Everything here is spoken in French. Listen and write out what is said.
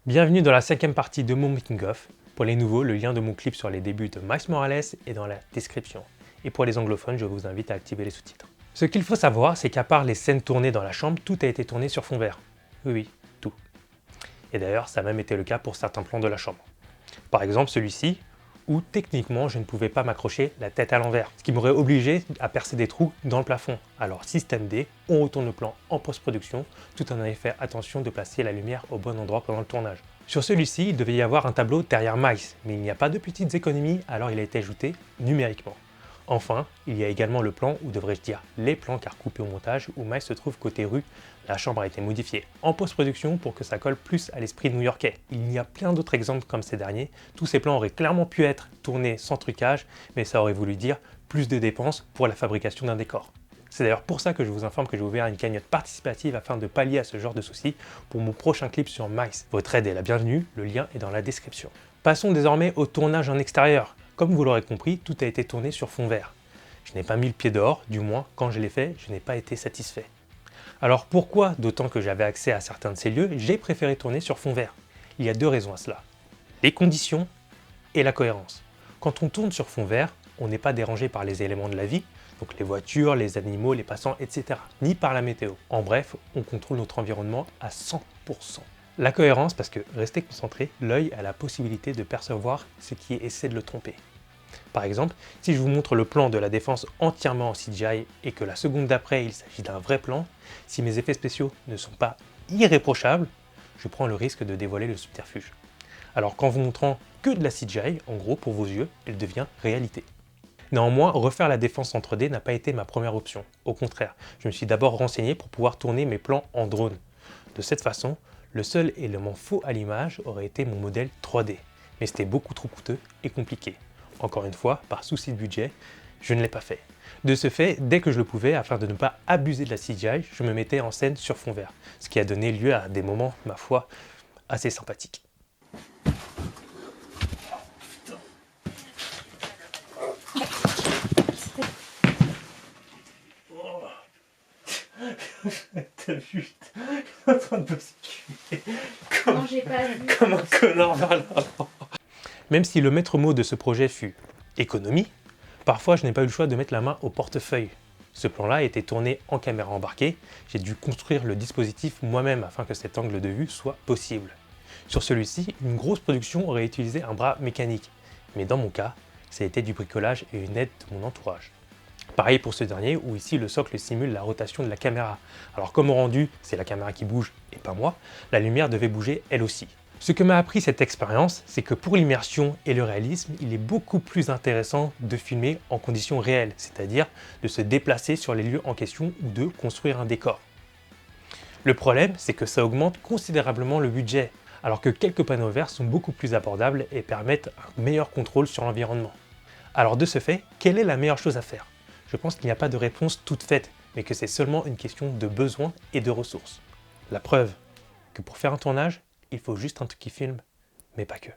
Bienvenue dans la 5e partie de mon making of. Pour les nouveaux, le lien de mon clip sur les débuts de Miles Morales est dans la description. Et pour les anglophones, je vous invite à activer les sous-titres. Ce qu'il faut savoir, c'est qu'à part les scènes tournées dans la chambre, tout a été tourné sur fond vert. Oui, tout. Et d'ailleurs, ça a même été le cas pour certains plans de la chambre. Par exemple celui-ci, où techniquement je ne pouvais pas m'accrocher la tête à l'envers, ce qui m'aurait obligé à percer des trous dans le plafond. Alors système D, on retourne le plan en post-production, tout en ayant fait attention de placer la lumière au bon endroit pendant le tournage. Sur celui-ci, il devait y avoir un tableau derrière Miles, mais il n'y a pas de petites économies, alors il a été ajouté numériquement. Enfin, il y a également le plan, ou devrais-je dire les plans car coupés au montage, où Miles se trouve côté rue. La chambre a été modifiée en post-production pour que ça colle plus à l'esprit new-yorkais. Il y a plein d'autres exemples comme ces derniers. Tous ces plans auraient clairement pu être tournés sans trucage, mais ça aurait voulu dire plus de dépenses pour la fabrication d'un décor. C'est d'ailleurs pour ça que je vous informe que j'ai ouvert une cagnotte participative afin de pallier à ce genre de soucis pour mon prochain clip sur Miles. Votre aide est la bienvenue, le lien est dans la description. Passons désormais au tournage en extérieur. Comme vous l'aurez compris, tout a été tourné sur fond vert. Je n'ai pas mis le pied dehors, du moins quand je l'ai fait, je n'ai pas été satisfait. Alors pourquoi, d'autant que j'avais accès à certains de ces lieux, j'ai préféré tourner sur fond vert? Il y a deux raisons à cela. Les conditions et la cohérence. Quand on tourne sur fond vert, on n'est pas dérangé par les éléments de la vie, donc les voitures, les animaux, les passants, etc. Ni par la météo. En bref, on contrôle notre environnement à 100%. La cohérence, parce que restez concentré, l'œil a la possibilité de percevoir ce qui essaie de le tromper. Par exemple, si je vous montre le plan de la défense entièrement en CGI et que la seconde d'après il s'agit d'un vrai plan, si mes effets spéciaux ne sont pas irréprochables, je prends le risque de dévoiler le subterfuge. Alors qu'en vous montrant que de la CGI, en gros pour vos yeux, elle devient réalité. Néanmoins, refaire la défense en 3D n'a pas été ma première option. Au contraire, je me suis d'abord renseigné pour pouvoir tourner mes plans en drone. De cette façon, le seul élément faux à l'image aurait été mon modèle 3D. Mais c'était beaucoup trop coûteux et compliqué. Encore une fois, par souci de budget, je ne l'ai pas fait. De ce fait, dès que je le pouvais, afin de ne pas abuser de la CGI, je me mettais en scène sur fond vert, ce qui a donné lieu à des moments, ma foi, assez sympathiques. T'as vu, t'es en train de bousculer comme un connard vers l'avant. Même si le maître mot de ce projet fut économie, parfois je n'ai pas eu le choix de mettre la main au portefeuille. Ce plan-là a été tourné en caméra embarquée, j'ai dû construire le dispositif moi-même afin que cet angle de vue soit possible. Sur celui-ci, une grosse production aurait utilisé un bras mécanique, mais dans mon cas, ça a été du bricolage et une aide de mon entourage. Pareil pour ce dernier, où ici le socle simule la rotation de la caméra. Alors comme au rendu, c'est la caméra qui bouge et pas moi, la lumière devait bouger elle aussi. Ce que m'a appris cette expérience, c'est que pour l'immersion et le réalisme, il est beaucoup plus intéressant de filmer en conditions réelles, c'est-à-dire de se déplacer sur les lieux en question ou de construire un décor. Le problème, c'est que ça augmente considérablement le budget, alors que quelques panneaux verts sont beaucoup plus abordables et permettent un meilleur contrôle sur l'environnement. Alors de ce fait, quelle est la meilleure chose à faire? Je pense qu'il n'y a pas de réponse toute faite, mais que c'est seulement une question de besoin et de ressources. La preuve que pour faire un tournage, il faut juste un truc qui filme, mais pas que.